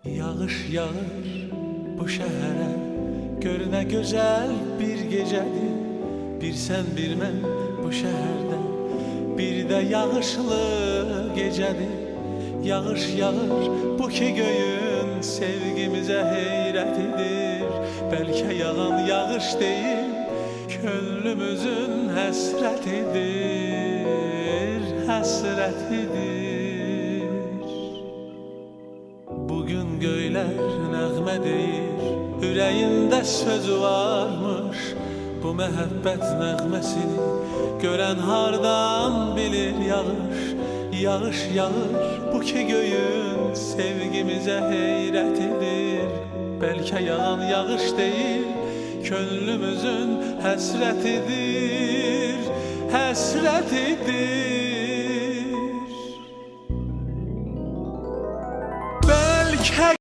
Yağış yağır bu şəhərə, gör nə gözəl bir gecədir. Bir sən bir mən bu şəhərdə, bir də yağışlı gecədir. Yağış yağır bu ki göyün sevgimizə heyrət edir. Bəlkə yağan yağış deyil, könlümüzün həsrətidir, həsrətidir. Bugün göylər nəğmə deyir, ürəyində söz varmış. Bu məhəbbət nəğməsini görən hardan bilir yağış. Yağış yağır bu ki göyün sevgimizə heyrət edir. Bəlkə yağan yağış deyil, könlümüzün həsrətidir, həsrətidir. Bəlkə